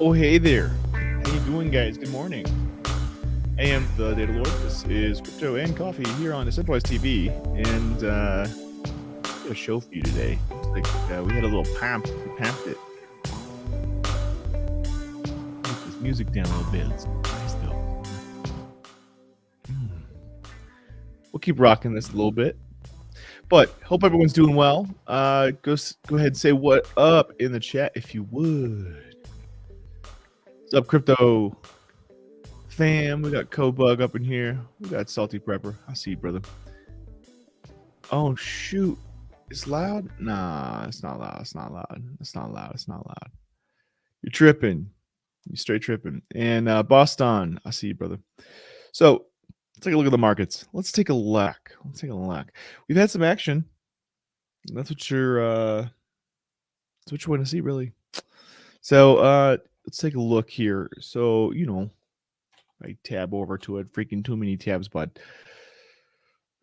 Oh, hey there. How you doing, guys? Good morning. I am the Data Lord. This is Crypto and Coffee here on Decentralized TV, and got a show for you today. Like we had a little pamp. We pamped it. Put this music down a little bit. It's nice though. We'll keep rocking this a little bit. But hope everyone's doing well. Go ahead and say what up in the chat if you would. What's up, crypto fam? We got Cobug up in here. We got Salty Prepper. I see you, brother. Oh shoot, it's loud. Nah, it's not loud. It's not loud. It's not loud. It's not loud. You're tripping. You're straight tripping. And Boston, I see you, brother. So let's take a look at the markets. Let's take a look. Let's take a look. We've had some action. That's what you want to see, really. So let's take a look here. So, you know, I tab over to it. Freaking too many tabs, but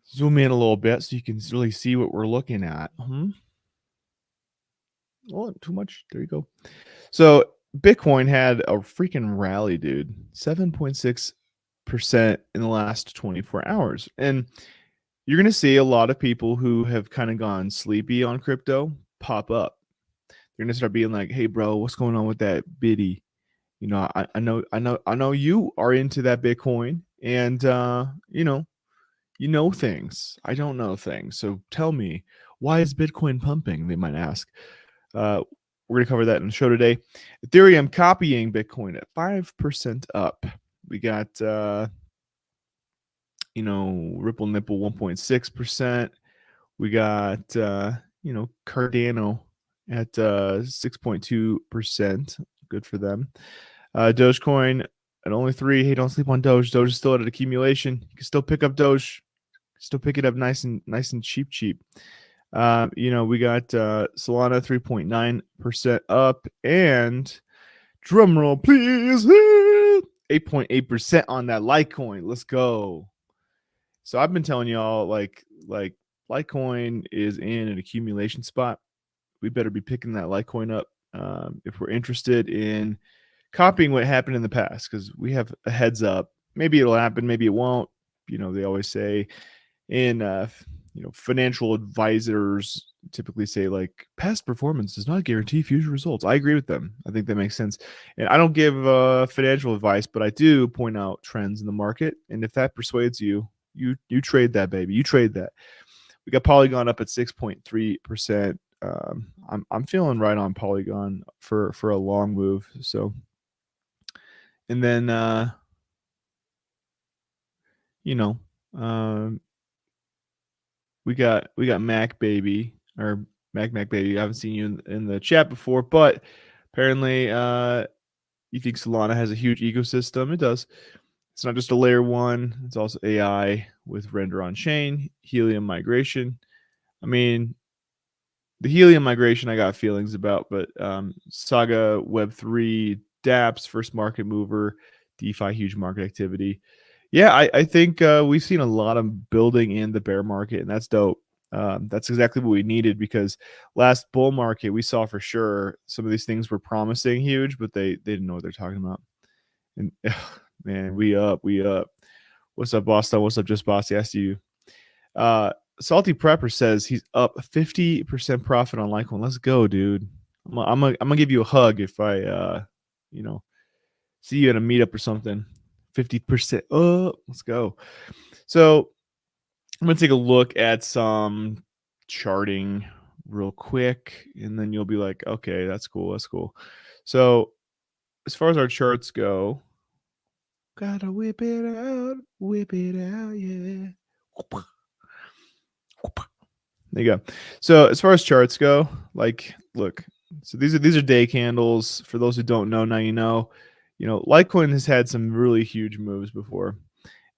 zoom in a little bit so you can really see what we're looking at. Oh, too much. There you go. So Bitcoin had a freaking rally, dude. 7.6% in the last 24 hours. And you're going to see a lot of people who have kind of gone sleepy on crypto pop up. They're going to start being like, hey, bro, what's going on with that biddy? You know, I know you are into that Bitcoin, and you know things. I don't know things. So tell me, why is Bitcoin pumping? They might ask. We're going to cover that in the show today. Ethereum copying Bitcoin at 5% up. We got, Ripple Nipple 1.6%. We got, Cardano at 6.2%. Good for them. Dogecoin at only 3. Hey, don't sleep on Doge. Doge is still at an accumulation. You can still pick up Doge. Still pick it up nice and cheap. We got Solana 3.9% up, and drum roll please, 8.8% on that Litecoin. Let's go. So I've been telling y'all like Litecoin is in an accumulation spot. We better be picking that Litecoin up if we're interested in copying what happened in the past, because we have a heads up. Maybe it'll happen, maybe it won't. They always say in financial advisors typically say, like, past performance does not guarantee future results. I agree with them. I think that makes sense. And I don't give financial advice, but I do point out trends in the market. And if that persuades you, you trade that, baby. You trade that. We got Polygon up at 6.3%. I'm feeling right on Polygon for a long move. So, and then we got Mac Baby, or Mac Baby. I haven't seen you in the chat before, but apparently you think Solana has a huge ecosystem. It does. It's not just a layer 1. It's also AI with render on chain, Helium migration. I mean, the Helium migration I got feelings about, but Saga Web3, dApps, first market mover, DeFi, huge market activity. Yeah, I think we've seen a lot of building in the bear market, and that's dope. That's exactly what we needed, because last bull market we saw for sure some of these things were promising huge, but they didn't know what they're talking about. And man, we up. What's up, Boston? What's up, Just Bossy? I see you. Salty Prepper says he's up 50% profit on Litecoin. Let's go, dude. I'm gonna give you a hug if I see you at a meetup or something. 50%. Oh, let's go. So I'm gonna take a look at some charting real quick, and then you'll be like, okay, that's cool. That's cool. So as far as our charts go, gotta whip it out, yeah. There you go. So as far as charts go, like, look, so these are day candles. For those who don't know, now you know. Litecoin has had some really huge moves before,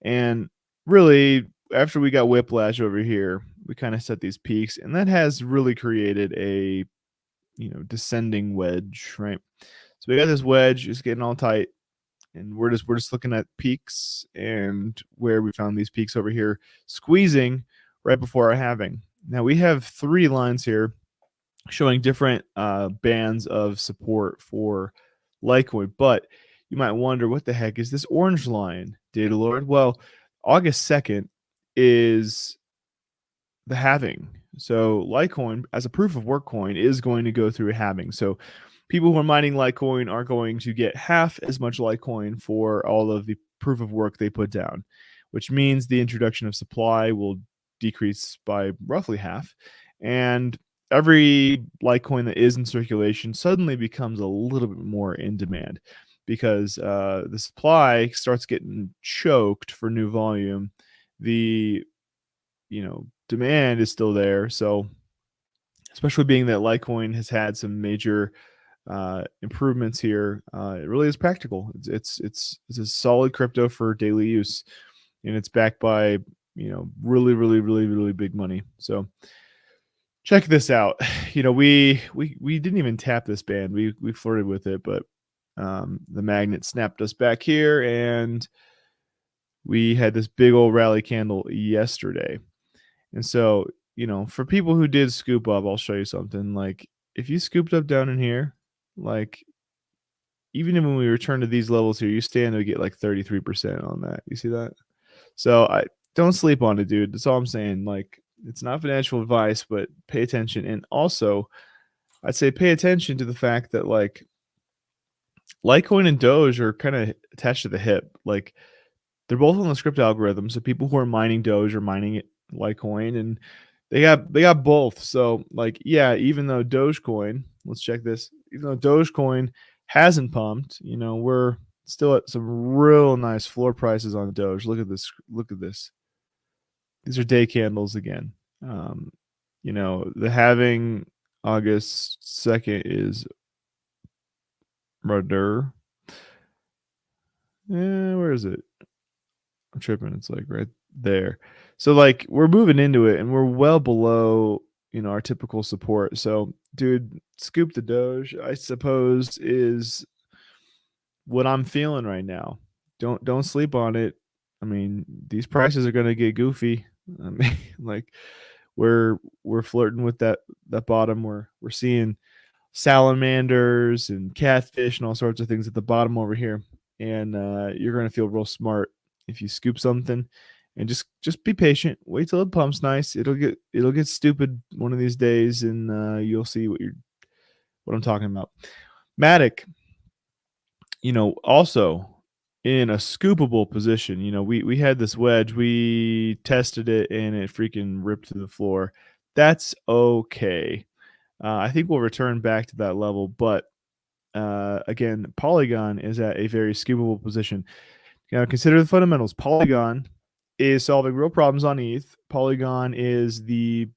and really after we got whiplash over here, we kind of set these peaks, and that has really created a descending wedge, right? So we got this wedge, it's getting all tight, and we're just looking at peaks, and where we found these peaks over here, squeezing right before our halving. Now we have 3 lines here showing different bands of support for Litecoin. But you might wonder, what the heck is this orange line, Data Lord? Well, August 2nd is the halving. So Litecoin, as a proof of work coin, is going to go through a halving. So people who are mining Litecoin are going to get half as much Litecoin for all of the proof of work they put down, which means the introduction of supply will decrease by roughly half. And every Litecoin that is in circulation suddenly becomes a little bit more in demand because the supply starts getting choked for new volume. The demand is still there. So, especially being that Litecoin has had some major improvements here, it really is practical. It's a solid crypto for daily use, and it's backed by really really really really big money. So check this out. We didn't even tap this band. We flirted with it, but the magnet snapped us back here, and we had this big old rally candle yesterday. And so, for people who did scoop up, I'll show you something. Like, if you scooped up down in here, like, even when we return to these levels here, you stand to get like 33% on that. You see that? So I don't sleep on it, dude. That's all I'm saying. Like, it's not financial advice, but pay attention. And also, I'd say pay attention to the fact that like Litecoin and Doge are kind of attached to the hip. Like, they're both on the script algorithm. So people who are mining Doge are mining it Litecoin, and they got both. So like, yeah, even though Dogecoin, let's check this. Even though Dogecoin hasn't pumped, we're still at some real nice floor prices on Doge. Look at this. Look at this. These are day candles again. The halving August 2nd is rather. Where is it? I'm tripping. It's like right there. So like we're moving into it, and we're well below our typical support. So dude, scoop the Doge, I suppose, is what I'm feeling right now. Don't sleep on it. I mean, these prices are gonna get goofy. I mean, like we're flirting with that bottom. We're seeing salamanders and catfish and all sorts of things at the bottom over here, and you're gonna feel real smart if you scoop something, and just be patient. Wait till it pumps nice. It'll get stupid one of these days, and you'll see what I'm talking about. Matic, also in a scoopable position. We had this wedge. We tested it, and it freaking ripped to the floor. That's okay. I think we'll return back to that level, but again, Polygon is at a very scoopable position. Consider the fundamentals. Polygon is solving real problems on ETH. Polygon is debatably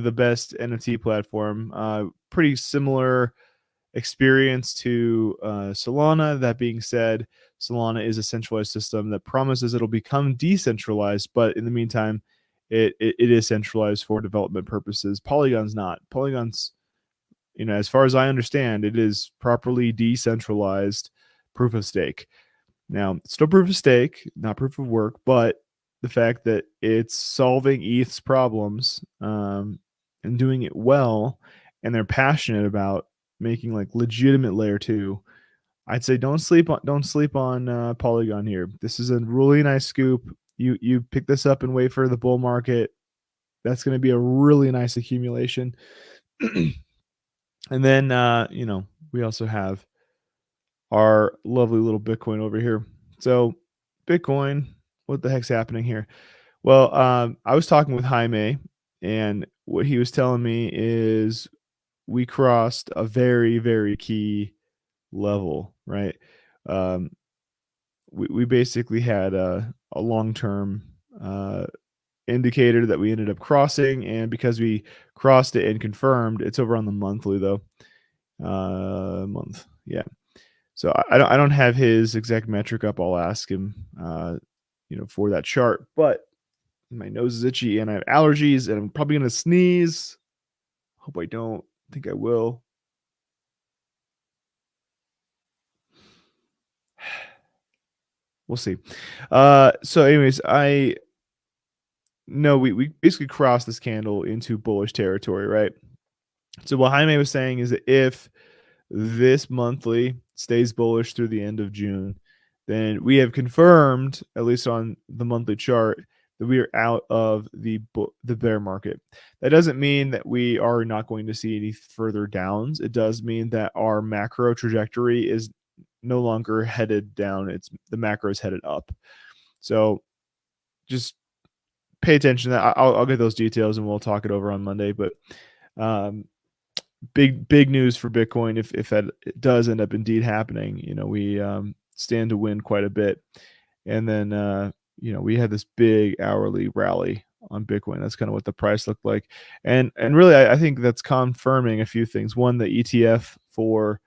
the best NFT platform. Pretty similar experience to Solana. That being said, Solana is a centralized system that promises it'll become decentralized, but in the meantime, it is centralized for development purposes. Polygon's not. Polygon's, as far as I understand, it is properly decentralized proof of stake. Now, it's still proof of stake, not proof of work, but the fact that it's solving ETH's problems and doing it well, and they're passionate about making like legitimate layer 2. I'd say don't sleep on Polygon here. This is a really nice scoop. You pick this up and wait for the bull market. That's going to be a really nice accumulation. And then we also have our lovely little Bitcoin over here. So Bitcoin, what the heck's happening here? Well, I was talking with Jaime, and what he was telling me is we crossed a very, very key level, right? We basically had a long-term indicator that we ended up crossing, and because we crossed it and confirmed, it's over on the monthly though. Month, yeah. So I don't have his exact metric up. I'll ask him, for that chart. But my nose is itchy and I have allergies, and I'm probably gonna sneeze. Hope I don't. I think I will. We'll see. So anyways, we basically crossed this candle into bullish territory, right? So what Jaime was saying is that if this monthly stays bullish through the end of June, then we have confirmed, at least on the monthly chart, that we are out of the bear market. That doesn't mean that we are not going to see any further downs. It does mean that our macro trajectory is no longer headed down. The macro is headed up. So just pay attention to that. I'll get those details and we'll talk it over on Monday. But big news for Bitcoin if that does end up indeed happening. We stand to win quite a bit. And then we had this big hourly rally on Bitcoin. That's kind of what the price looked like. And really, I think that's confirming a few things. One, the ETF for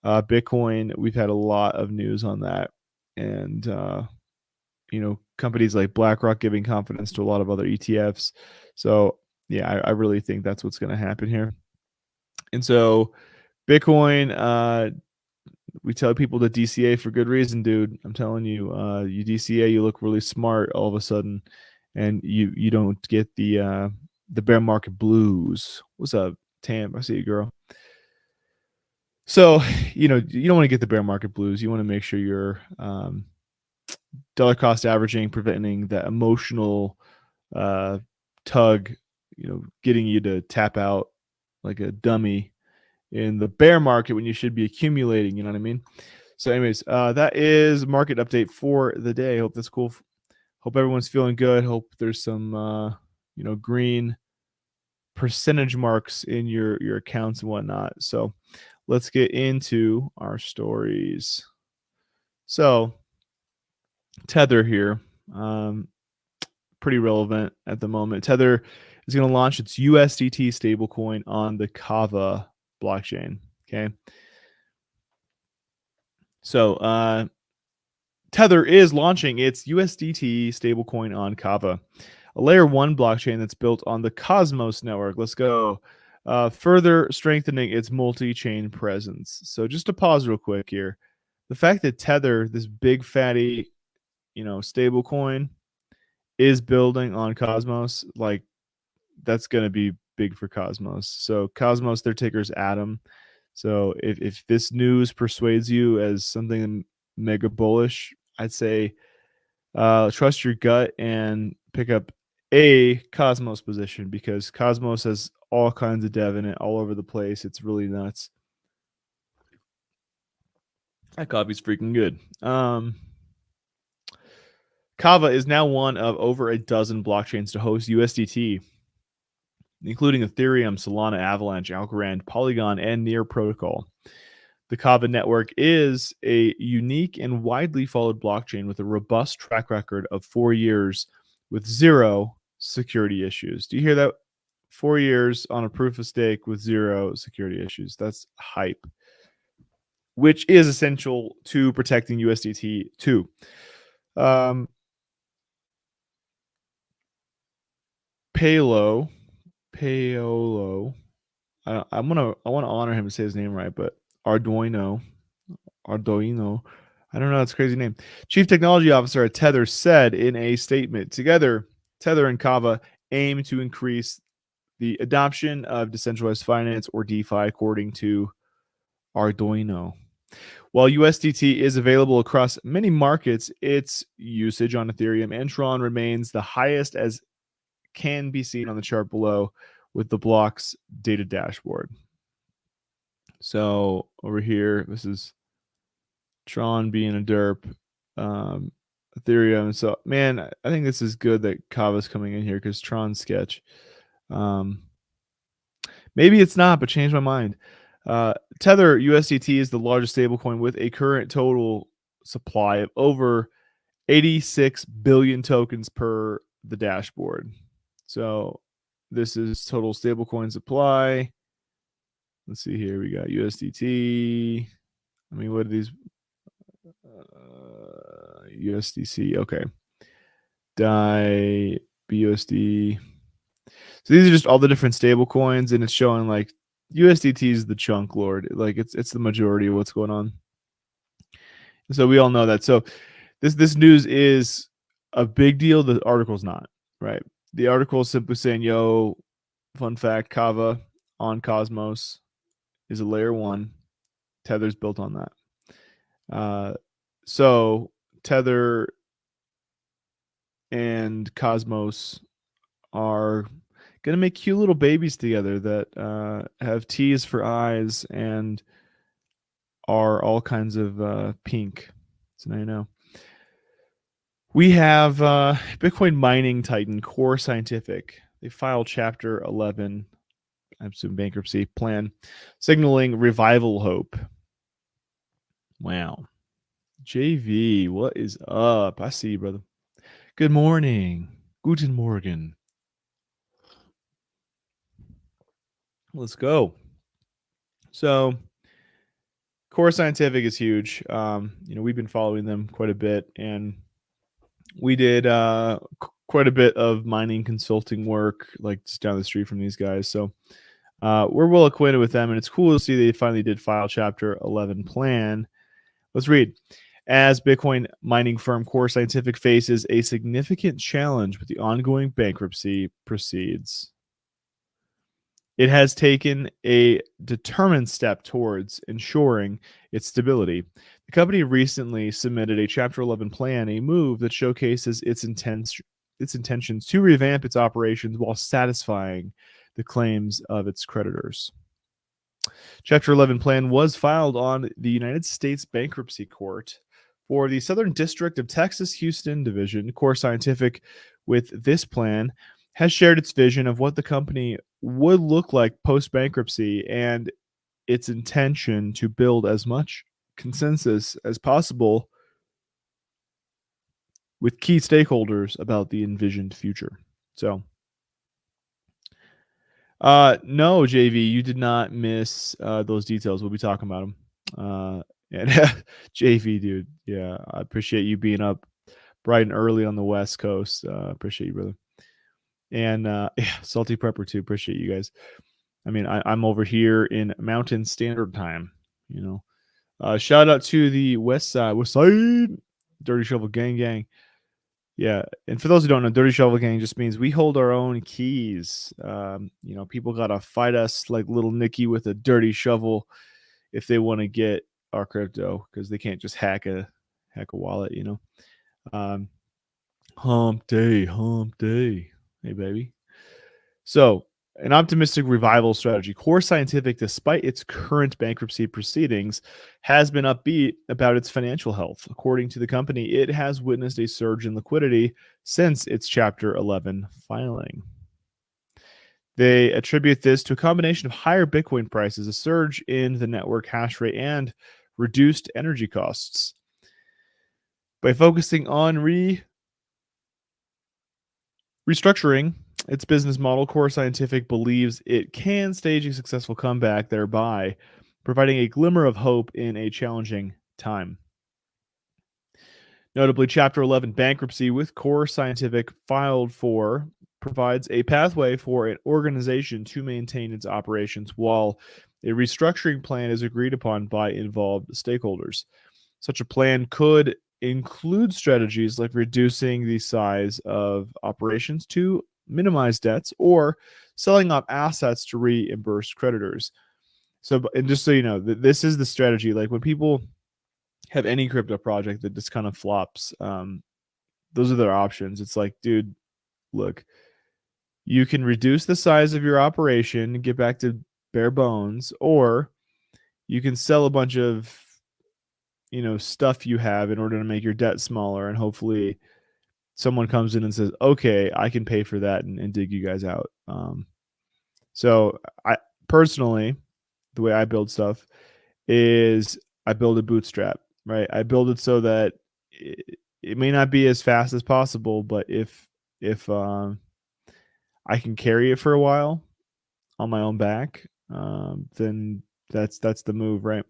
Bitcoin, we've had a lot of news on that. And companies like BlackRock giving confidence to a lot of other ETFs. So yeah, I really think that's what's going to happen here. And so Bitcoin, we tell people to DCA for good reason, dude. I'm telling you, you DCA, you look really smart all of a sudden, and you don't get the bear market blues. What's up, Tam? I see you, girl. So you don't want to get the bear market blues. You want to make sure you're dollar cost averaging, preventing that emotional tug, getting you to tap out like a dummy in the bear market when you should be accumulating. You know what I mean? So anyways, that is market update for the day. Hope that's cool. Hope everyone's feeling good. Hope there's some green percentage marks in your accounts and whatnot. So let's get into our stories. So Tether here, pretty relevant at the moment. Tether is going to launch its USDT stablecoin on the Kava blockchain. Okay. So Tether is launching its USDT stablecoin on Kava, a layer 1 blockchain that's built on the Cosmos network. Let's go. Further strengthening its multi-chain presence. So just to pause real quick here. The fact that Tether, this big fatty, stablecoin, is building on Cosmos, like that's going to be big for Cosmos. So Cosmos, their ticker is Atom. So if this news persuades you as something mega bullish, I'd say trust your gut and pick up a Cosmos position, because Cosmos has all kinds of dev in it all over the place. It's really nuts. That coffee's freaking good. Kava is now one of over a dozen blockchains to host USDT, including Ethereum, Solana, Avalanche, Algorand, Polygon, and Near Protocol. The Kava network is a unique and widely followed blockchain with a robust track record of 4 years with 0 security issues. Do you hear that? 4 years on a proof of stake with 0 security issues. That's hype, which is essential to protecting USDT too. Paolo. I want to honor him and say his name right, but Arduino. I don't know. That's a crazy name. Chief Technology Officer at Tether said in a statement, together, Tether and Kava aim to increase the adoption of decentralized finance, or DeFi, according to Arduino. While USDT is available across many markets, its usage on Ethereum and Tron remains the highest, as can be seen on the chart below with the block's data dashboard. So over here, this is Tron being a derp, Ethereum. So man, I think this is good that Kava's coming in here, because Tron's sketch. Maybe it's not, but change my mind. Tether USDT is the largest stablecoin with a current total supply of over 86 billion tokens per the dashboard. So this is total stablecoin supply. Let's see here. We got USDT. I mean, what are these? USDC. Okay. DAI, BUSD. So these are just all the different stable coins, and it's showing like USDT is the chunk lord. Like it's the majority of what's going on. So we all know that. So this news is a big deal. The article's not, right? The article is simply saying, yo, fun fact, Kava on Cosmos is a layer 1. Tether's built on that. So Tether and Cosmos are going to make cute little babies together that have T's for eyes and are all kinds of pink. So now you know. We have Bitcoin mining titan Core Scientific. They filed Chapter 11, I assume bankruptcy plan, signaling revival hope. Wow. JV, what is up? I see you, brother. Good morning. Guten Morgen. Let's go. So, Core Scientific is huge. We've been following them quite a bit, and we did quite a bit of mining consulting work, like just down the street from these guys. So, we're well acquainted with them, and it's cool to see they finally did file Chapter 11 plan. Let's read. As Bitcoin mining firm Core Scientific faces a significant challenge with the ongoing bankruptcy proceeds, it has taken a determined step towards ensuring its stability. The company recently submitted a Chapter 11 plan, a move that showcases its intentions to revamp its operations while satisfying the claims of its creditors. Chapter 11 plan was filed on the United States Bankruptcy Court for the Southern District of Texas Houston Division. Core Scientific, with this plan, has shared its vision of what the company would look like post-bankruptcy and its intention to build as much consensus as possible with key stakeholders about the envisioned future. So, no, JV, you did not miss those details. We'll be talking about them. And JV, dude, yeah, I appreciate you being up bright and early on the West Coast. Appreciate you, brother. And yeah, Salty Prepper too. Appreciate you guys. I mean, I'm over here in Mountain Standard Time. Shout out to the West Side, Dirty Shovel Gang. Yeah, and for those who don't know, Dirty Shovel Gang just means we hold our own keys. People gotta fight us like little Nicky with a dirty shovel if they want to get our crypto, because they can't just hack a wallet. Hump day. Hey, baby. So, an optimistic revival strategy. Core Scientific, despite its current bankruptcy proceedings, has been upbeat about its financial health. According to the company, it has witnessed a surge in liquidity since its Chapter 11 filing. They attribute this to a combination of higher Bitcoin prices, a surge in the network hash rate, and reduced energy costs. By focusing on restructuring its business model, Core Scientific believes it can stage a successful comeback, thereby providing a glimmer of hope in a challenging time. Notably, Chapter 11 bankruptcy with Core Scientific filed for provides a pathway for an organization to maintain its operations while a restructuring plan is agreed upon by involved stakeholders. Such a plan could include strategies like reducing the size of operations to minimize debts or selling off assets to reimburse creditors. So, and just so you know, this is the strategy. Like when people have any crypto project that just kind of flops, those are their options. It's like, dude, look, you can reduce the size of your operation, get back to bare bones, or you can sell a bunch of stuff you have in order to make your debt smaller, and hopefully someone comes in and says, okay, I can pay for that and dig you guys out. So I personally, the way I build stuff is I build a bootstrap, right? I build it so that it may not be as fast as possible, but if I can carry it for a while on my own back, then that's the move, right?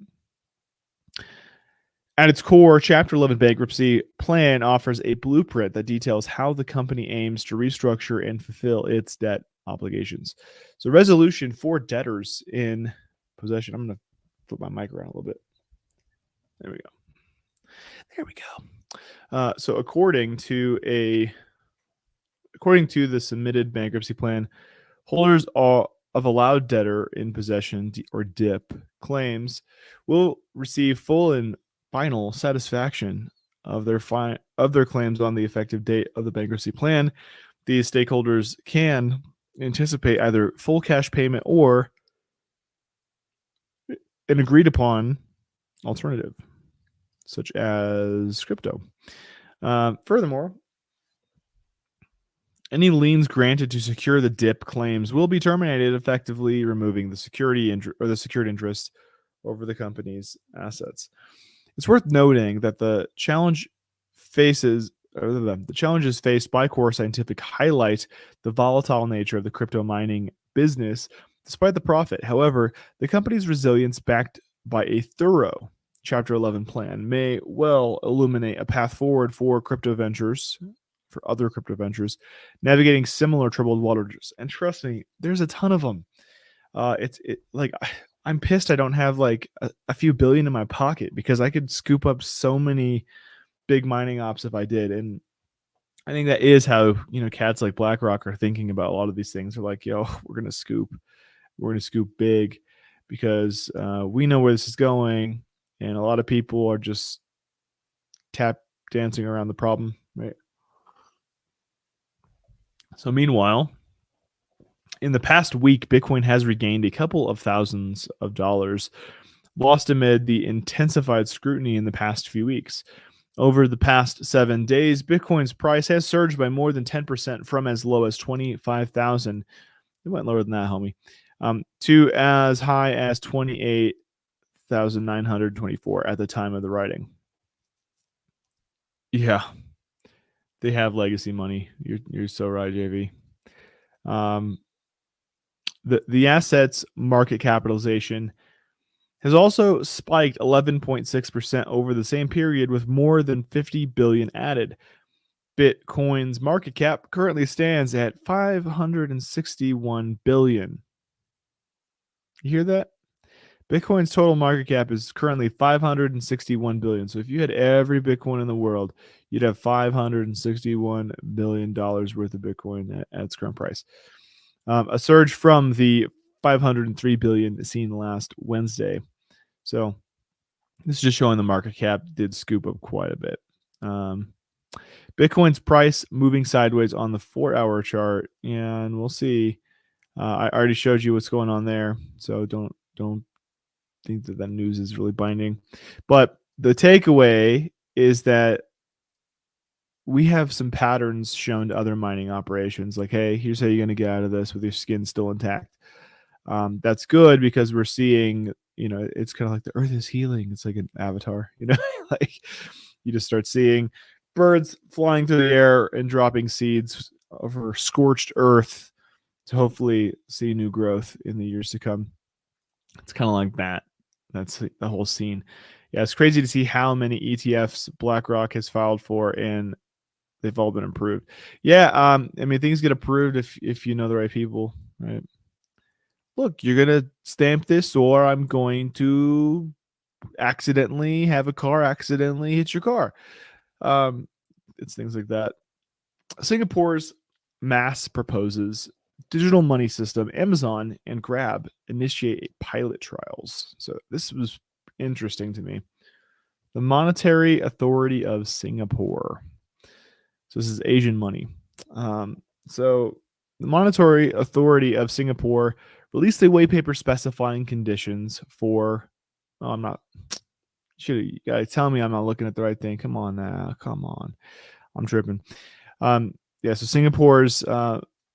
At its core, Chapter 11 bankruptcy plan offers a blueprint that details how the company aims to restructure and fulfill its debt obligations. So, resolution for debtors in possession. I'm going to flip my mic around a little bit. There we go. So, according to the submitted bankruptcy plan, holders of allowed debtor in possession or DIP claims will receive full and final satisfaction of their claims on the effective date of the bankruptcy plan. These stakeholders can anticipate either full cash payment or an agreed upon alternative, such as crypto. Furthermore, any liens granted to secure the DIP claims will be terminated, effectively removing the the secured interest over the company's assets. It's worth noting that the challenges faced by Core Scientific highlight the volatile nature of the crypto mining business, despite the profit. However, the company's resilience, backed by a thorough Chapter 11 plan, may well illuminate a path forward for other crypto ventures, navigating similar troubled waters. And trust me, there's a ton of them. I'm pissed I don't have like a few billion in my pocket, because I could scoop up so many big mining ops if I did. And I think that is how, cats like BlackRock are thinking about a lot of these things. They're like, yo, we're going to scoop big, because we know where this is going. And a lot of people are just tap dancing around the problem, right? So meanwhile, in the past week, Bitcoin has regained a couple of thousands of dollars lost amid the intensified scrutiny in the past few weeks. Over the past 7 days, Bitcoin's price has surged by more than 10% from as low as 25,000. It went lower than that, homie. To as high as 28,924 at the time of the writing. Yeah, they have legacy money. You're so right, JV. The assets market capitalization has also spiked 11.6% over the same period, with more than 50 billion added. Bitcoin's market cap currently stands at 561 billion. You hear that? Bitcoin's total market cap is currently 561 billion. So if you had every Bitcoin in the world, you'd have $561 billion worth of Bitcoin at its current price. A surge from the 503 billion seen last Wednesday. So this is just showing the market cap did scoop up quite a bit. Bitcoin's price moving sideways on the 4-hour chart, and we'll see. I already showed you what's going on there, so don't think that news is really binding. But the takeaway is that we have some patterns shown to other mining operations. Like, hey, here's how you're going to get out of this with your skin still intact. That's good, because we're seeing, it's kind of like the earth is healing. It's like an avatar, like you just start seeing birds flying through the air and dropping seeds over scorched earth to hopefully see new growth in the years to come. It's kind of like that. That's the whole scene. Yeah, it's crazy to see how many ETFs BlackRock has filed for, and they've all been approved. Yeah, things get approved if you know the right people, right? Look, you're going to stamp this, or I'm going to accidentally have a car accidentally hit your car. It's things like that. Singapore's mass proposes digital money system. Amazon and Grab initiate pilot trials. So this was interesting to me. The Monetary Authority of Singapore. So this is Asian money. So the Monetary Authority of Singapore released a white paper specifying conditions for. Oh, I'm not. You gotta tell me I'm not looking at the right thing. Come on now. Come on. I'm tripping. So Singapore's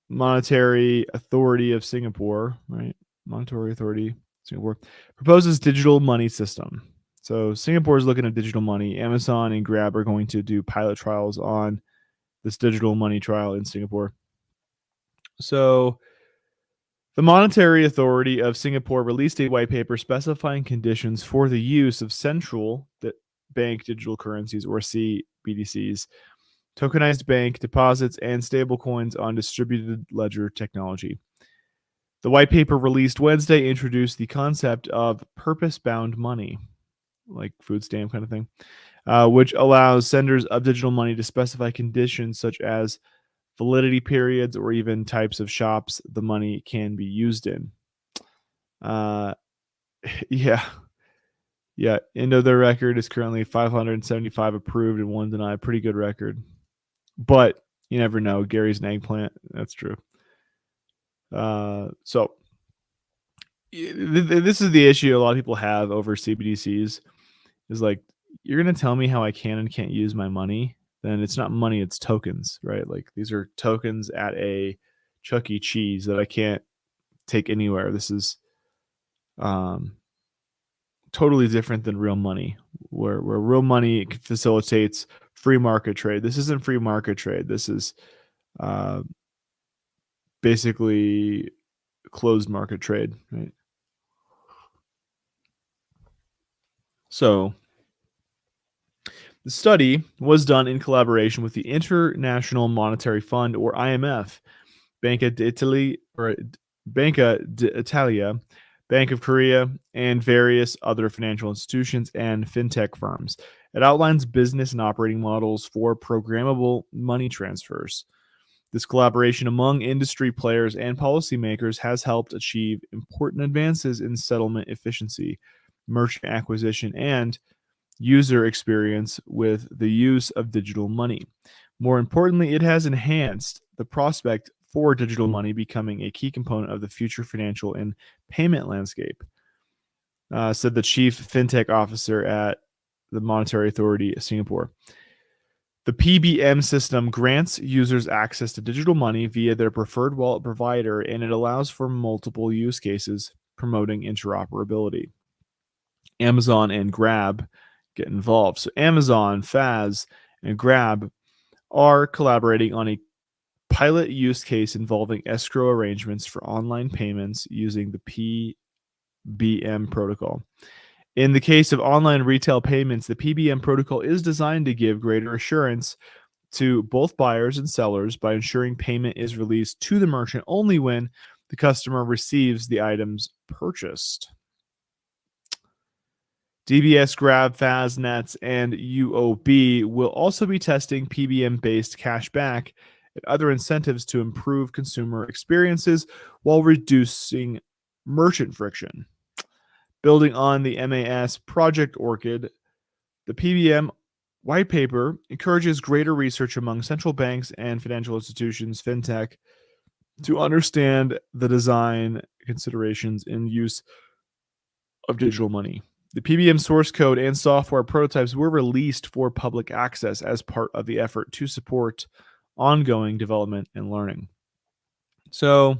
Monetary Authority of Singapore, right? Monetary Authority Singapore proposes digital money system. So Singapore is looking at digital money. Amazon and Grab are going to do pilot trials on this digital money trial in Singapore. So the Monetary Authority of Singapore released a white paper specifying conditions for the use of central bank digital currencies, or CBDCs, tokenized bank deposits, and stablecoins on distributed ledger technology. The white paper released Wednesday introduced the concept of purpose-bound money, like food stamp kind of thing, which allows senders of digital money to specify conditions such as validity periods, or even types of shops the money can be used in. Yeah. Yeah. Into their record is currently 575 approved and 1 denied. Pretty good record. But you never know. Gary's an eggplant. That's true. So this is the issue a lot of people have over CBDCs is like, you're going to tell me how I can and can't use my money. Then it's not money, it's tokens, right? Like these are tokens at a Chuck E. Cheese that I can't take anywhere. This is totally different than real money, where real money facilitates free market trade. This isn't free market trade. This is basically closed market trade, right? So the study was done in collaboration with the International Monetary Fund, or IMF, Banca d'Italy, or Banca d'Italia, Bank of Korea, and various other financial institutions and fintech firms. It outlines business and operating models for programmable money transfers. This collaboration among industry players and policymakers has helped achieve important advances in settlement efficiency, merchant acquisition, and user experience with the use of digital money. More importantly, it has enhanced the prospect for digital money becoming a key component of the future financial and payment landscape, said the chief fintech officer at the Monetary Authority of Singapore. The PBM system grants users access to digital money via their preferred wallet provider, and it allows for multiple use cases, promoting interoperability. Amazon and Grab get involved. So Amazon, Faz, and Grab are collaborating on a pilot use case involving escrow arrangements for online payments using the PBM protocol. In the case of online retail payments, the PBM protocol is designed to give greater assurance to both buyers and sellers by ensuring payment is released to the merchant only when the customer receives the items purchased. DBS, Grab, Faz, Nets, and UOB will also be testing PBM-based cashback and other incentives to improve consumer experiences while reducing merchant friction. Building on the MAS Project Orchid, the PBM white paper encourages greater research among central banks and financial institutions, fintech, to understand the design considerations in use of digital money. The PBM source code and software prototypes were released for public access as part of the effort to support ongoing development and learning. So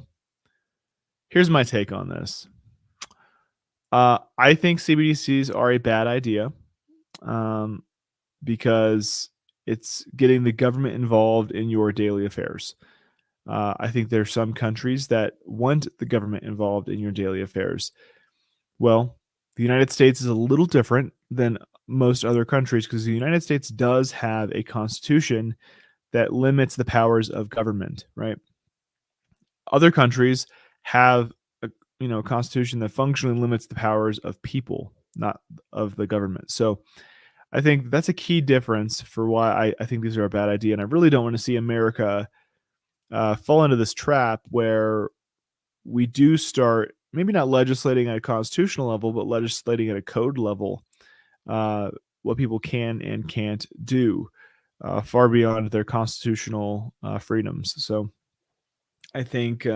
here's my take on this. I think CBDCs are a bad idea because it's getting the government involved in your daily affairs. I think there are some countries that want the government involved in your daily affairs. Well, the United States is a little different than most other countries because the United States does have a constitution that limits the powers of government, right? Other countries have a constitution that functionally limits the powers of people, not of the government. So I think that's a key difference for why I think these are a bad idea. And I really don't want to see America fall into this trap where we do start maybe not legislating at a constitutional level, but legislating at a code level, what people can and can't do, far beyond their constitutional freedoms. So I think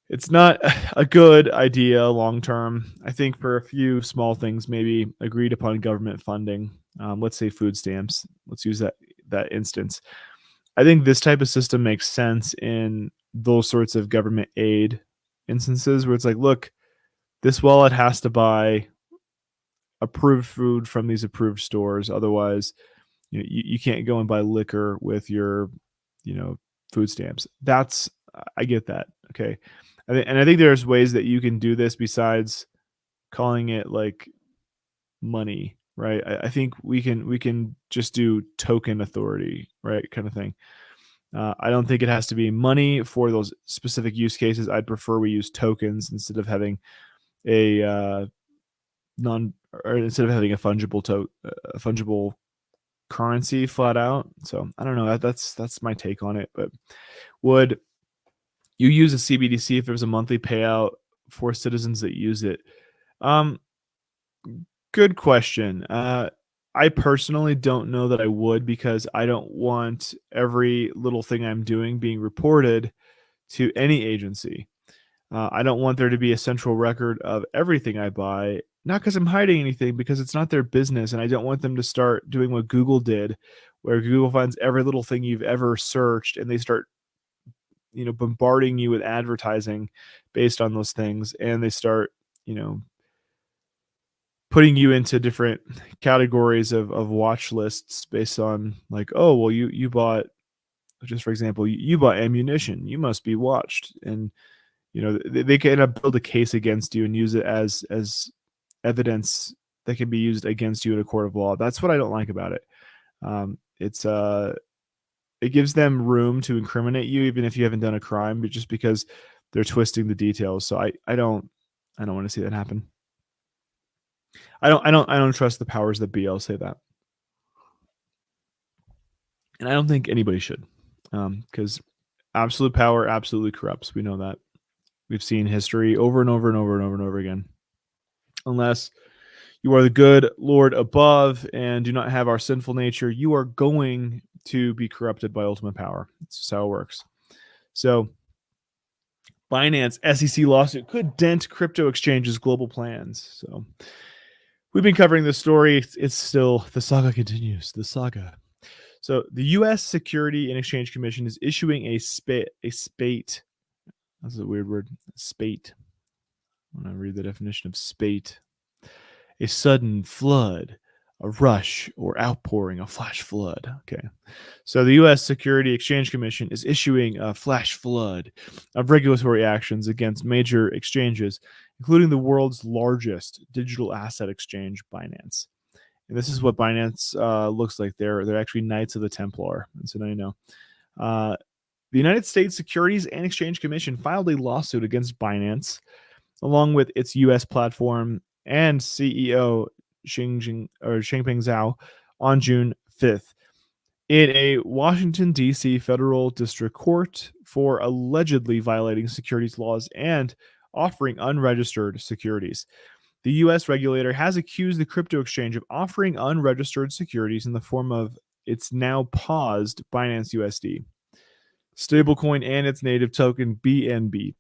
it's not a good idea long term. I think for a few small things, maybe agreed upon government funding, let's say food stamps. Let's use that instance. I think this type of system makes sense in those sorts of government aid instances where it's like, look, this wallet has to buy approved food from these approved stores. Otherwise, you can't go and buy liquor with your, food stamps. I get that. Okay. And I think there's ways that you can do this besides calling it like money, right? I think we can just do token authority, right? Kind of thing. I don't think it has to be money for those specific use cases. I'd prefer we use tokens instead of having a instead of having a fungible currency flat out. So I don't know. That's my take on it. But would you use a CBDC if there was a monthly payout for citizens that use it? Um, Good question. I personally don't know that I would, because I don't want every little thing I'm doing being reported to any agency. I don't want there to be a central record of everything I buy, not because I'm hiding anything, because it's not their business. And I don't want them to start doing what Google did, where Google finds every little thing you've ever searched and they start, bombarding you with advertising based on those things. And they start, putting you into different categories of watch lists based on, like, oh, well, you bought, just for example, you bought ammunition, you must be watched. And they can build a case against you and use it as evidence that can be used against you in a court of law. That's what I don't like about it. It gives them room to incriminate you even if you haven't done a crime, but just because they're twisting the details. So I don't want to see that happen. I don't trust the powers that be. I'll say that, and I don't think anybody should, because absolute power absolutely corrupts. We know that. We've seen history over and over and over and over and over again. Unless you are the good Lord above and do not have our sinful nature, you are going to be corrupted by ultimate power. That's just how it works. So, Binance SEC lawsuit could dent crypto exchanges' global plans. So, we've been covering this story. It's still, the saga continues. The saga. So, the U.S. Securities and Exchange Commission is issuing a spate. That's a weird word. Spate. I'm going to read the definition of spate. A sudden flood, a rush or outpouring, a flash flood. Okay. So the U.S. Securities Exchange Commission is issuing a flash flood of regulatory actions against major exchanges, including the world's largest digital asset exchange, Binance. And this is what Binance looks like. They're actually Knights of the Templar. And so now you know. The United States Securities and Exchange Commission filed a lawsuit against Binance, along with its U.S. platform and CEO Xingping Zhao, on June 5th in a Washington, D.C. federal district court for allegedly violating securities laws and offering unregistered securities. The U.S. regulator has accused the crypto exchange of offering unregistered securities in the form of its now paused Binance USD stablecoin and its native token BNB.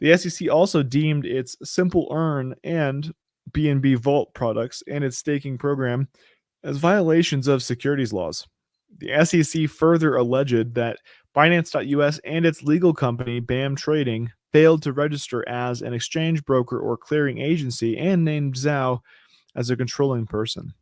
The SEC also deemed its Simple Earn and BNB Vault products and its staking program as violations of securities laws. The SEC further alleged that Binance.US and its legal company, BAM Trading, failed to register as an exchange broker or clearing agency and named Zhao as a controlling person.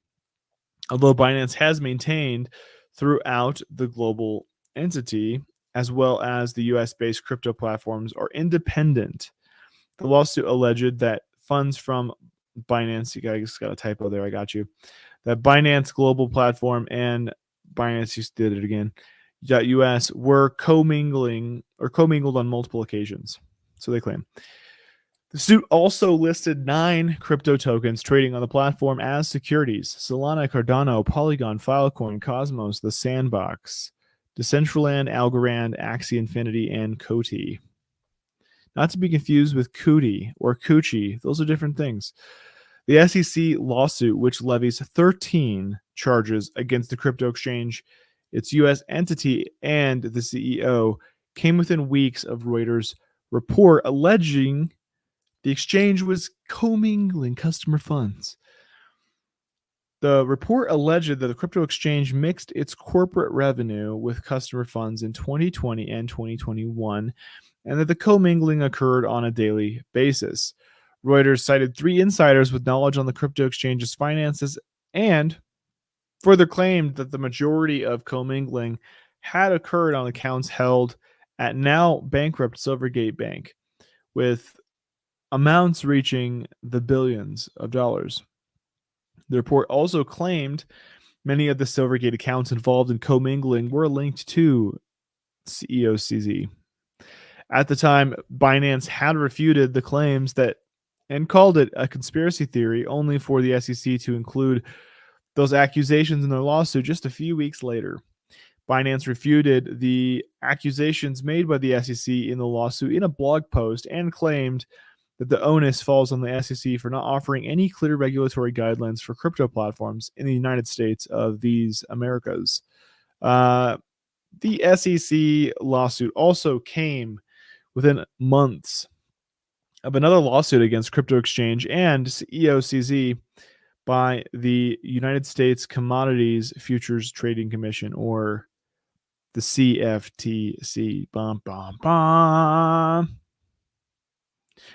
Although Binance has maintained throughout the global entity, as well as the US-based crypto platforms, are independent. The lawsuit alleged that funds from Binance, you guys got a typo there, I got you, that Binance Global Platform and Binance, you did it again, .us were commingled on multiple occasions. So they claim. The suit also listed 9 crypto tokens trading on the platform as securities: Solana, Cardano, Polygon, Filecoin, Cosmos, The Sandbox, Decentraland, Algorand, Axie Infinity, and Coty. Not to be confused with Cootie or Coochie. Those are different things. The SEC lawsuit, which levies 13 charges against the crypto exchange, its U.S. entity, and the CEO, came within weeks of Reuters' report alleging the exchange was commingling customer funds. The report alleged that the crypto exchange mixed its corporate revenue with customer funds in 2020 and 2021, and that the commingling occurred on a daily basis. Reuters cited 3 insiders with knowledge on the crypto exchange's finances and further claimed that the majority of commingling had occurred on accounts held at now bankrupt Silvergate Bank, with amounts reaching the billions of dollars. The report also claimed many of the Silvergate accounts involved in commingling were linked to CEO CZ. At the time, Binance had refuted the claims and called it a conspiracy theory, only for the SEC to include those accusations in their lawsuit just a few weeks later. Binance refuted the accusations made by the SEC in the lawsuit in a blog post and claimed that the onus falls on the SEC for not offering any clear regulatory guidelines for crypto platforms in the United States of these Americas. The SEC lawsuit also came within months of another lawsuit against crypto exchange and EOCZ by the United States Commodities Futures Trading Commission, or the CFTC. Bum, bum, bum.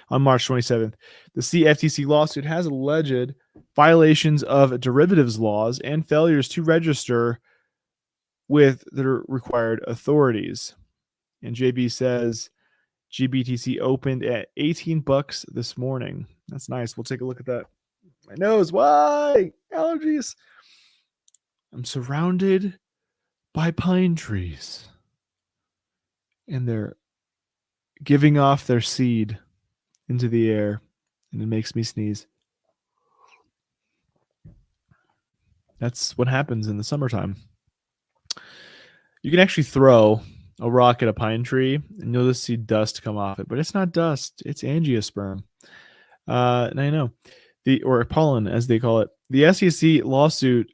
On March 27th, the CFTC lawsuit has alleged violations of derivatives laws and failures to register with the required authorities. And JB says GBTC opened at $18 this morning. That's nice. We'll take a look at that. My nose. Why? Allergies. I'm surrounded by pine trees, and they're giving off their seed into the air, and it makes me sneeze. That's what happens in the summertime. You can actually throw a rock at a pine tree, and you'll just see dust come off it. But it's not dust; it's angiosperm. And I know or pollen, as they call it. The SEC lawsuit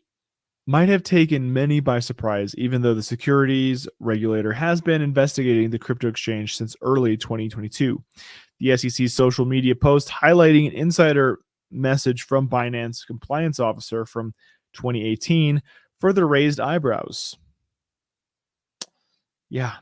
might have taken many by surprise, even though the securities regulator has been investigating the crypto exchange since early 2022. The SEC's social media post highlighting an insider message from Binance compliance officer from 2018 further raised eyebrows. Yeah.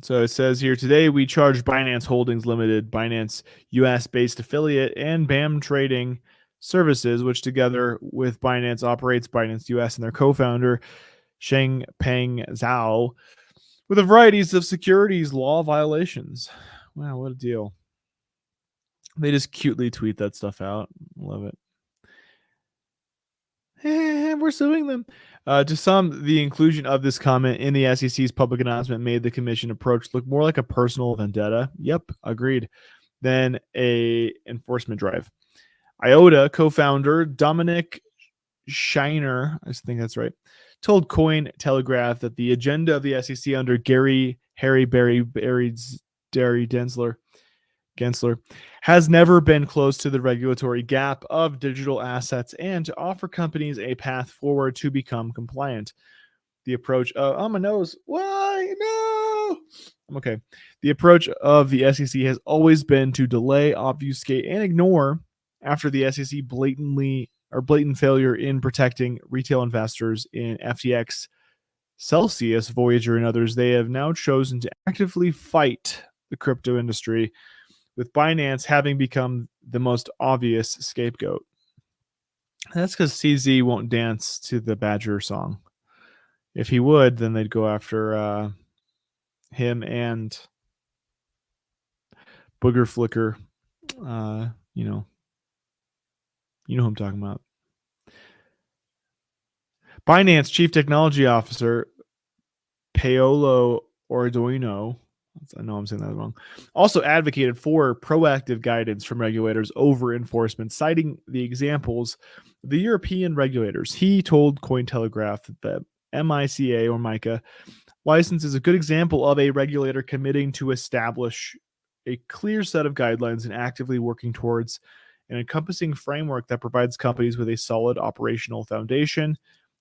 So it says here, today we charged Binance Holdings Limited, Binance US based affiliate, and BAM Trading Services, which together with Binance operates Binance US, and their co-founder, Changpeng Zhao, with a variety of securities law violations. Wow, what a deal. They just cutely tweet that stuff out. Love it. We're suing them. To some, the inclusion of this comment in the SEC's public announcement made the commission approach look more like a personal vendetta. Yep, agreed. Than a enforcement drive. IOTA co-founder Dominic Shiner, I think that's right, told Coin Telegraph that the agenda of the SEC under Harry Gensler has never been close to the regulatory gap of digital assets and to offer companies a path forward to become compliant. The approach of my nose. Why? No. I'm okay. The approach of the SEC has always been to delay, obfuscate, and ignore after the SEC blatant failure in protecting retail investors in FTX, Celsius, Voyager, and others. They have now chosen to actively fight the crypto industry, with Binance having become the most obvious scapegoat. That's because CZ won't dance to the Badger song. If he would, then they'd go after him and Booger Flicker. You know who I'm talking about. Binance Chief Technology Officer Paolo Ardoino, I know I'm saying that wrong, also advocated for proactive guidance from regulators over enforcement, citing the examples of the European regulators. He told Cointelegraph that the MICA or MICA license is a good example of a regulator committing to establish a clear set of guidelines and actively working towards an encompassing framework that provides companies with a solid operational foundation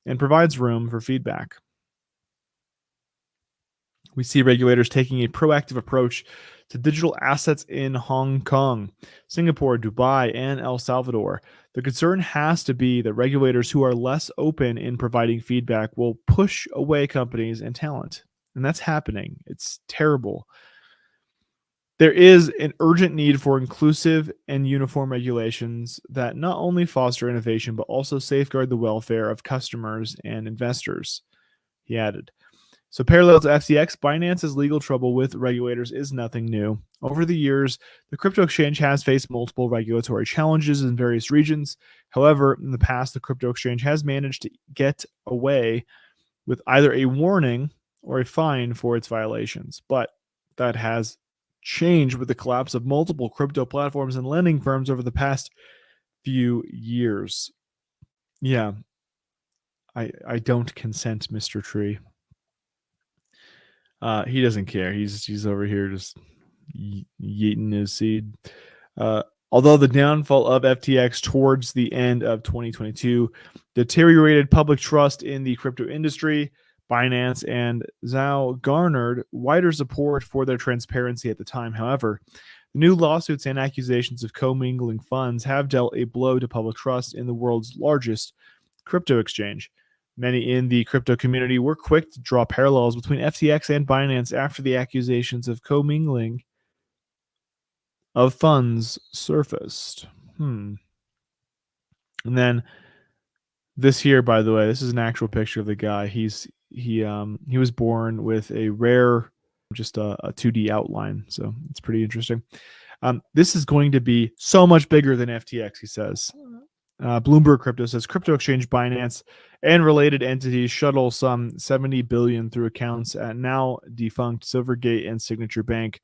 and provides room for feedback. We see regulators taking a proactive approach to digital assets in Hong Kong, Singapore, Dubai, and El Salvador. The concern has to be that regulators who are less open in providing feedback will push away companies and talent. And that's happening. It's terrible. There is an urgent need for inclusive and uniform regulations that not only foster innovation, but also safeguard the welfare of customers and investors, he added. So parallel to FTX, Binance's legal trouble with regulators is nothing new. Over the years, the crypto exchange has faced multiple regulatory challenges in various regions. However, in the past, the crypto exchange has managed to get away with either a warning or a fine for its violations. But that has changed with the collapse of multiple crypto platforms and lending firms over the past few years. Yeah. I don't consent, Mr. Tree. He doesn't care. He's over here just yeeting his seed. Uh, Although the downfall of FTX towards the end of 2022 deteriorated public trust in the crypto industry, Binance and Zhao garnered wider support for their transparency at the time. However, the new lawsuits and accusations of commingling funds have dealt a blow to public trust in the world's largest crypto exchange. Many in the crypto community were quick to draw parallels between FTX and Binance after the accusations of commingling of funds surfaced. And then this here, by the way, this is an actual picture of the guy. He was born with a rare, just a 2D outline, so it's pretty interesting. This is going to be so much bigger than FTX, he says. Bloomberg Crypto says crypto exchange Binance and related entities shuttle some 70 billion through accounts at now defunct Silvergate and Signature Bank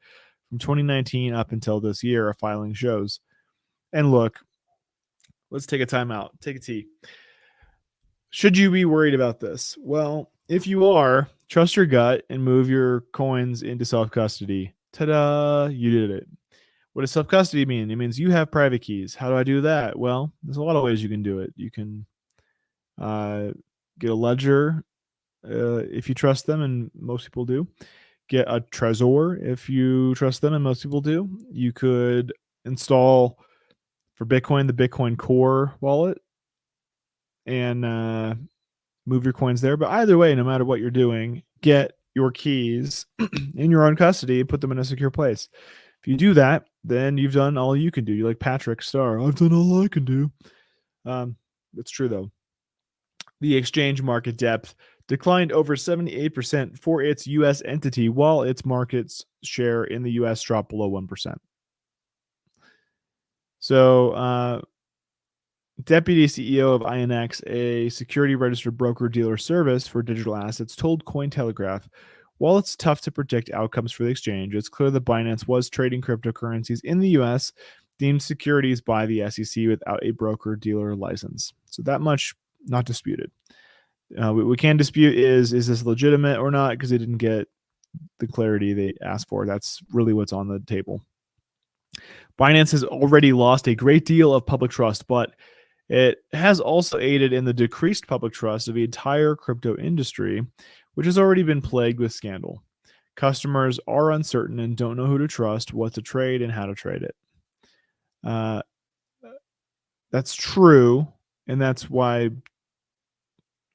from 2019 up until this year, a filing shows. And look, let's take a time out. Take a tea. Should you be worried about this? Well, if you are, trust your gut and move your coins into self-custody. Ta-da! You did it. What does self-custody mean? It means you have private keys. How do I do that? Well, there's a lot of ways you can do it. You can get a ledger if you trust them, and most people do. Get a Trezor if you trust them, and most people do. You could install, for Bitcoin, the Bitcoin Core wallet and move your coins there. But either way, no matter what you're doing, get your keys in your own custody and put them in a secure place. If you do that, then you've done all you can do. You're like Patrick Star. I've done all I can do. It's true, though. The exchange market depth declined over 78% for its U.S. entity, while its market share in the U.S. dropped below 1%. So, Deputy CEO of INX, a security registered broker-dealer service for digital assets, told Cointelegraph, while it's tough to predict outcomes for the exchange, it's clear that Binance was trading cryptocurrencies in the U.S. deemed securities by the SEC without a broker-dealer license. So that much not disputed. We can dispute is this legitimate or not, because they didn't get the clarity they asked for. That's really what's on the table. Binance has already lost a great deal of public trust, but it has also aided in the decreased public trust of the entire crypto industry, which has already been plagued with scandal. Customers are uncertain and don't know who to trust, what to trade, and how to trade it. That's true, and that's why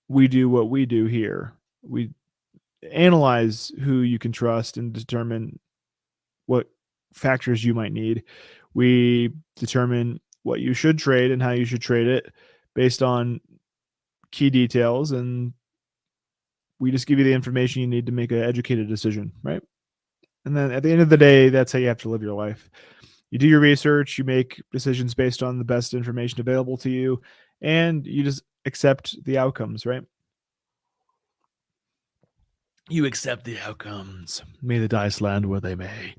we do what we do here. We analyze who you can trust and determine what factors you might need. We determine what you should trade and how you should trade it based on key details, and we just give you the information you need to make an educated decision, right? And then at the end of the day, that's how you have to live your life. You do your research, you make decisions based on the best information available to you, and you just accept the outcomes, right? You accept the outcomes. May the dice land where they may.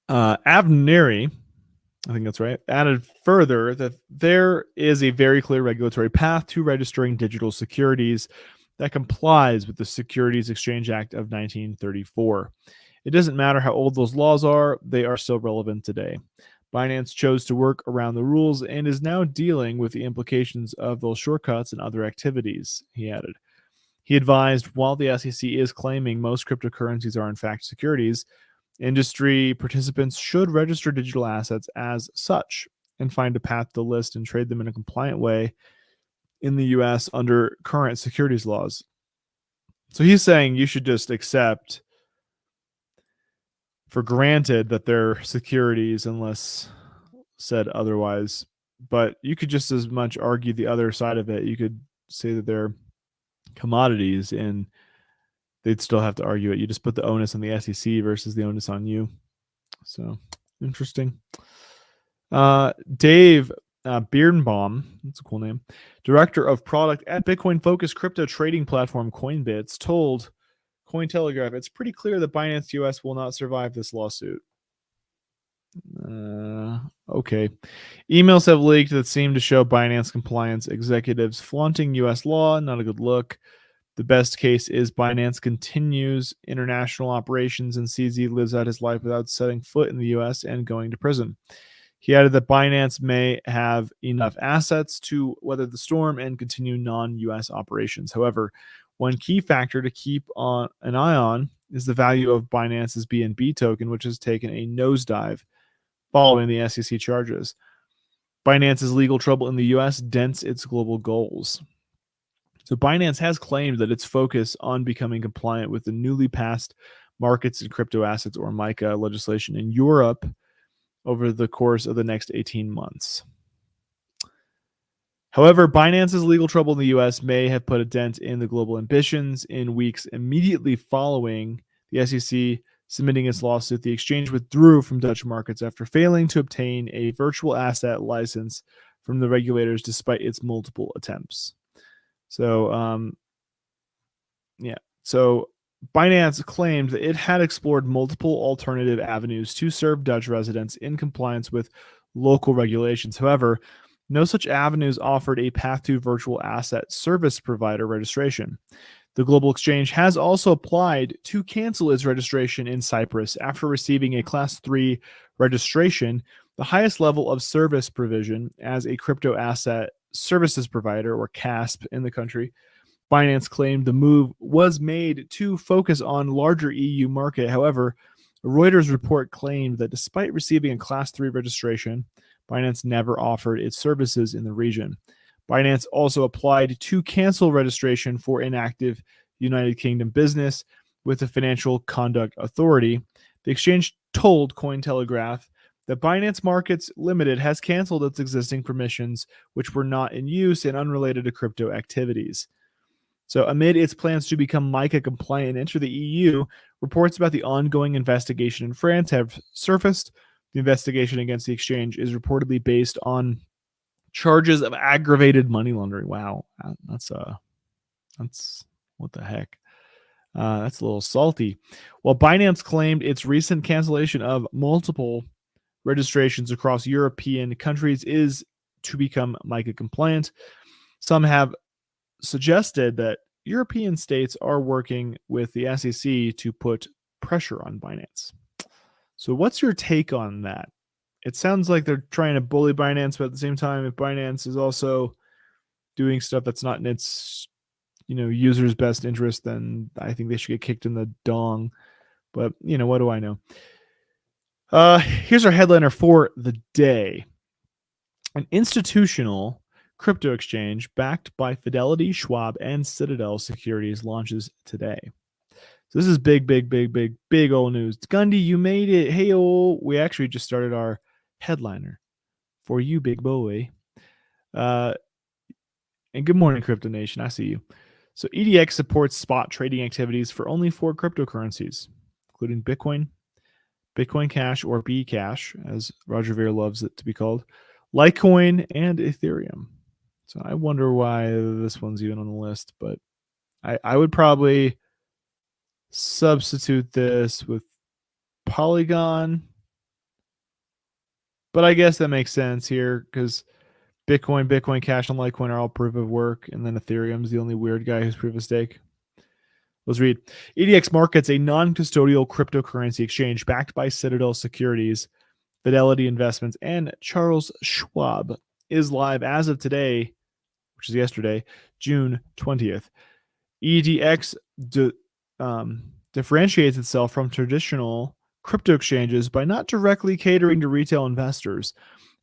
Avneri, I think that's right, added further that there is a very clear regulatory path to registering digital securities that complies with the Securities Exchange Act of 1934. It doesn't matter how old those laws are, they are still relevant today. Binance chose to work around the rules and is now dealing with the implications of those shortcuts and other activities, he added. He advised, while the SEC is claiming most cryptocurrencies are in fact securities, industry participants should register digital assets as such and find a path to list and trade them in a compliant way in the US under current securities laws. So he's saying you should just accept for granted that they're securities unless said otherwise. But you could just as much argue the other side of it. You could say that they're commodities and they'd still have to argue it. You just put the onus on the SEC versus the onus on you. So interesting. Dave Birnbaum, that's a cool name, director of product at Bitcoin-focused crypto trading platform Coinbits, told Cointelegraph it's pretty clear that Binance US will not survive this lawsuit. Okay. Emails have leaked that seem to show Binance compliance executives flaunting U.S. law. Not a good look. The best case is Binance continues international operations and CZ lives out his life without setting foot in the U.S. and going to prison. He added that Binance may have enough assets to weather the storm and continue non-U.S. operations. However, one key factor to keep an eye on is the value of Binance's BNB token, which has taken a nosedive following the SEC charges. Binance's legal trouble in the U.S. dents its global goals. So Binance has claimed that its focus on becoming compliant with the newly passed Markets in Crypto Assets, or MiCA, legislation in Europe over the course of the next 18 months. However, Binance's legal trouble in the U.S. may have put a dent in the global ambitions. In weeks immediately following the SEC submitting its lawsuit, the exchange withdrew from Dutch markets after failing to obtain a virtual asset license from the regulators despite its multiple attempts. So, So Binance claimed that it had explored multiple alternative avenues to serve Dutch residents in compliance with local regulations. However, no such avenues offered a path to virtual asset service provider registration. The global exchange has also applied to cancel its registration in Cyprus after receiving a Class 3 registration, the highest level of service provision as a crypto asset services provider, or CASP, in the country. Binance claimed the move was made to focus on larger EU market. However, a Reuters report claimed that despite receiving a Class 3 registration, Binance never offered its services in the region. Binance also applied to cancel registration for inactive United Kingdom business with the Financial Conduct Authority. The exchange told Cointelegraph that Binance Markets Limited has canceled its existing permissions, which were not in use and unrelated to crypto activities. So, amid its plans to become MiCA compliant and enter the EU, reports about the ongoing investigation in France have surfaced. The investigation against the exchange is reportedly based on charges of aggravated money laundering. Wow, that's what the heck? That's a little salty. While Binance claimed its recent cancellation of multiple registrations across European countries is to become MiCA compliant, some have suggested that European states are working with the SEC to put pressure on Binance. So what's your take on that? It sounds like they're trying to bully Binance, but at the same time, if Binance is also doing stuff that's not in its, users' best interest, then I think they should get kicked in the dong. But, what do I know? Here's our headliner for the day. An institutional crypto exchange backed by Fidelity, Schwab, and Citadel Securities launches today. So this is big old news. Gundy, you made it. Hey, we actually just started our headliner for you, big boy. And good morning, Crypto Nation. I see you. So EDX supports spot trading activities for only 4 cryptocurrencies, including Bitcoin, Bitcoin Cash, or Bcash, as Roger Ver loves it to be called, Litecoin, and Ethereum. So I wonder why this one's even on the list, but I would probably substitute this with Polygon. But I guess that makes sense here because Bitcoin Cash, and Litecoin are all proof of work, and then Ethereum's the only weird guy who's proof of stake. Let's read. EDX Markets, a non-custodial cryptocurrency exchange backed by Citadel Securities, Fidelity Investments, and Charles Schwab, is live as of today, which is yesterday, June 20th. EDX differentiates itself from traditional crypto exchanges by not directly catering to retail investors,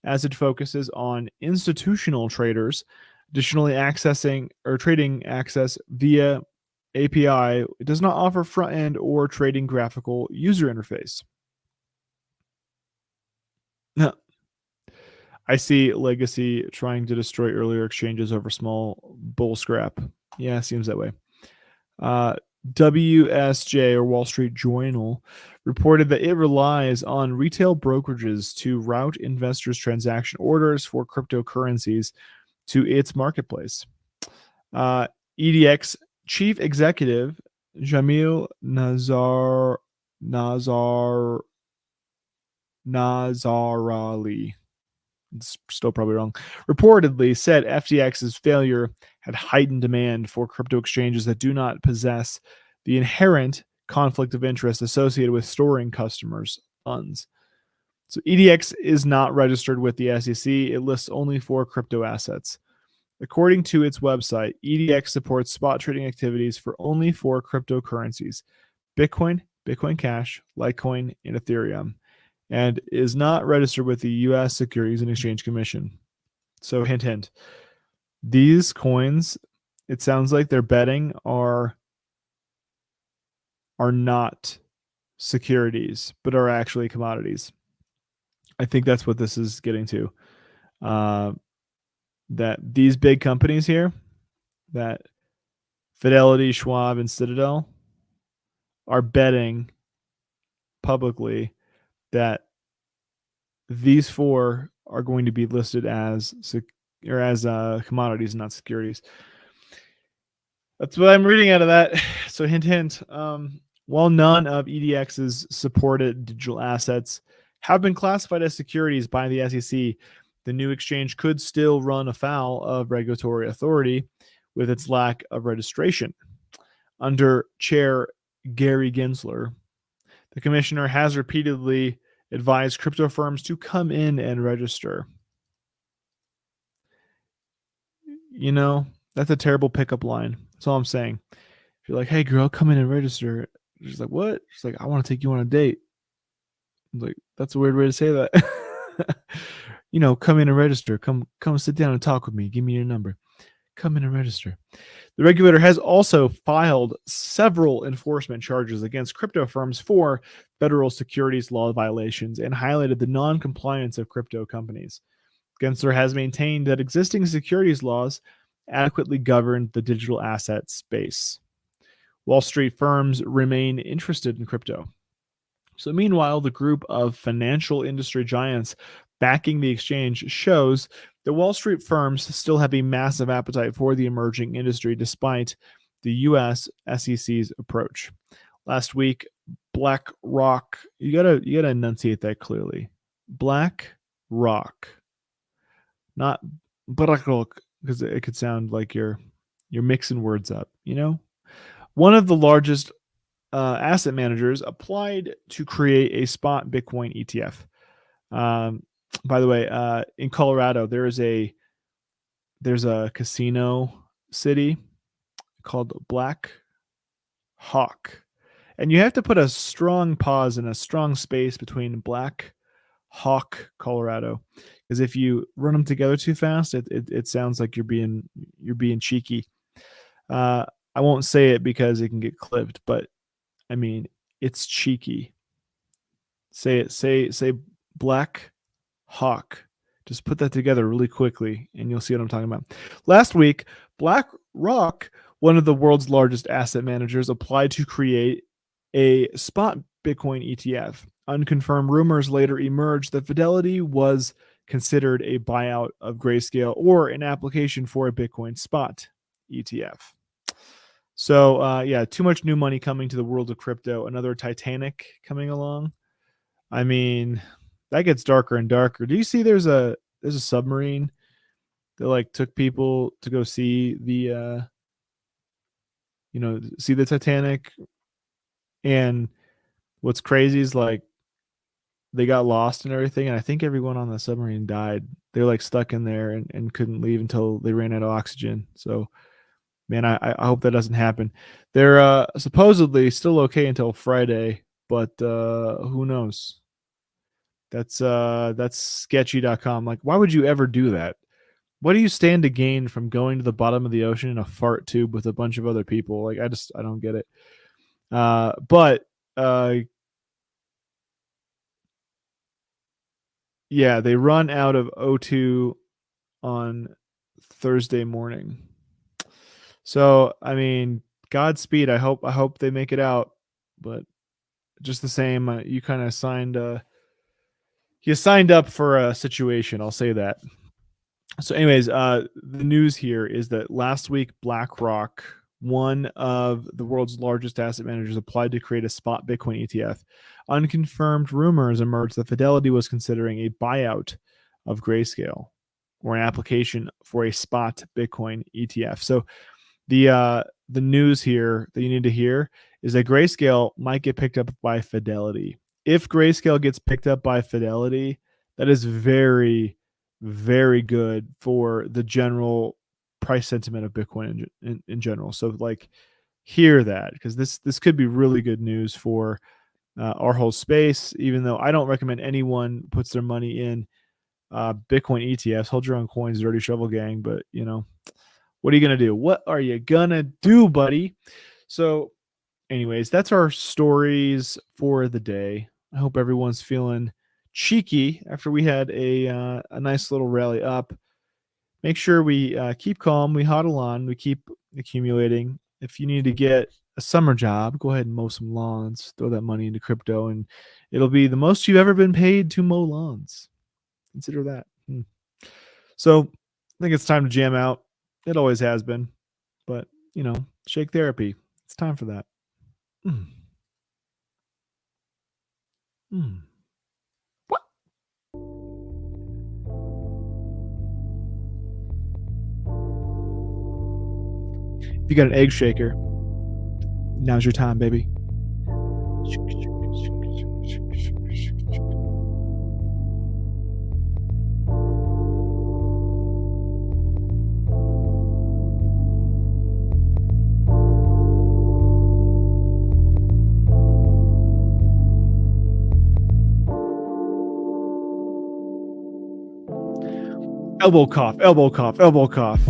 as it focuses on institutional traders, additionally accessing or trading access via API. It does not offer front-end or trading graphical user interface. No. I see Legacy trying to destroy earlier exchanges over small bull scrap. Yeah, seems that way. WSJ, or Wall Street Journal, reported that it relies on retail brokerages to route investors' transaction orders for cryptocurrencies to its marketplace. EDX Chief Executive Jamil Nazarali it's still probably wrong, reportedly said FTX's failure had heightened demand for crypto exchanges that do not possess the inherent conflict of interest associated with storing customers' funds. So EDX is not registered with the SEC. It lists only 4 crypto assets. According to its website, EDX supports spot trading activities for only 4 cryptocurrencies: Bitcoin, Bitcoin Cash, Litecoin, and Ethereum, and is not registered with the US Securities and Exchange Commission. So hint, hint. These coins, it sounds like they're betting are not securities, but are actually commodities. I think that's what this is getting to. That these big companies here, that Fidelity, Schwab, and Citadel, are betting publicly that these 4 are going to be listed as commodities, not securities. That's what I'm reading out of that. So hint, hint. While none of EDX's supported digital assets have been classified as securities by the SEC, the new exchange could still run afoul of regulatory authority with its lack of registration. Under Chair Gary Gensler, the commissioner has repeatedly advised crypto firms to come in and register. You know, that's a terrible pickup line. That's all I'm saying. If you're like, hey, girl, come in and register. She's like, what? She's like, I want to take you on a date. I'm like, that's a weird way to say that. You know, come in and register. Come sit down and talk with me. Give me your number. Come in and register. The regulator has also filed several enforcement charges against crypto firms for federal securities law violations and highlighted the non-compliance of crypto companies. Gensler has maintained that existing securities laws adequately govern the digital asset space. Wall Street firms remain interested in crypto. So meanwhile, the group of financial industry giants backing the exchange shows that Wall Street firms still have a massive appetite for the emerging industry despite the US SEC's approach. Last week, BlackRock, you gotta enunciate that clearly. BlackRock, not BlackRock, because it could sound like you're mixing words up, you know? One of the largest asset managers applied to create a spot Bitcoin ETF. By the way, in Colorado, there's a casino city called Black Hawk, and you have to put a strong pause and a strong space between Black Hawk, Colorado, because if you run them together too fast, it sounds like you're being cheeky. I won't say it because it can get clipped, but I mean, it's cheeky. Say it. Say Black Hawk. Just put that together really quickly, and you'll see what I'm talking about. Last week, BlackRock, one of the world's largest asset managers, applied to create a spot Bitcoin ETF. Unconfirmed rumors later emerged that Fidelity was considered a buyout of Grayscale or an application for a Bitcoin spot ETF. So yeah, too much new money coming to the world of crypto. Another Titanic coming along. I mean, that gets darker and darker. Do you see there's a submarine that like took people to go see the see the Titanic? And what's crazy is like they got lost and everything, and I think everyone on the submarine died. They're like stuck in there and couldn't leave until they ran out of oxygen. So man, I hope that doesn't happen. They're supposedly still okay until Friday, but who knows? That's sketchy.com. Like, why would you ever do that? What do you stand to gain from going to the bottom of the ocean in a fart tube with a bunch of other people? Like, I don't get it. But yeah, they run out of O2 on Thursday morning. So, I mean, Godspeed. I hope they make it out. But just the same, you kind of signed up for a situation. I'll say that. So, anyways, the news here is that last week, BlackRock, one of the world's largest asset managers, applied to create a spot Bitcoin ETF. Unconfirmed rumors emerged that Fidelity was considering a buyout of Grayscale, or an application for a spot Bitcoin ETF. So the news here that you need to hear is that Grayscale might get picked up by Fidelity. If Grayscale gets picked up by Fidelity, that is very, very good for the general price sentiment of Bitcoin in general. So like, hear that, because this could be really good news for our whole space. Even though I don't recommend anyone puts their money in Bitcoin ETFs. Hold your own coins, Dirty Shovel Gang. But what are you gonna do? What are you gonna do, buddy? So, anyways, that's our stories for the day. I hope everyone's feeling cheeky after we had a nice little rally up. Make sure we keep calm, we hodl on, we keep accumulating. If you need to get a summer job, go ahead and mow some lawns, throw that money into crypto, and it'll be the most you've ever been paid to mow lawns. Consider that. So I think it's time to jam out. It always has been, but shake therapy. It's time for that. What? If you got an egg shaker, now's your time, baby. Elbow cough, elbow cough, elbow cough.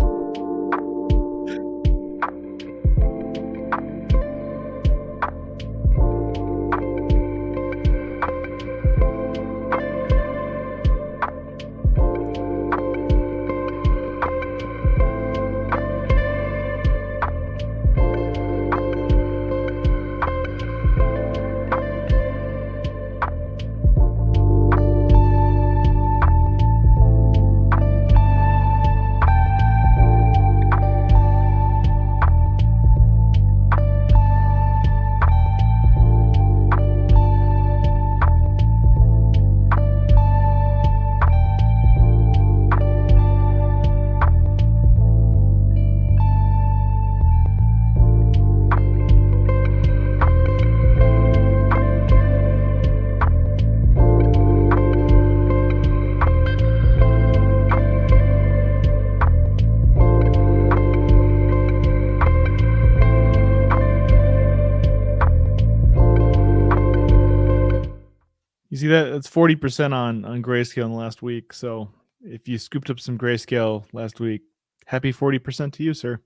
You see that? It's 40% on Grayscale in the last week. So if you scooped up some Grayscale last week, happy 40% to you, sir.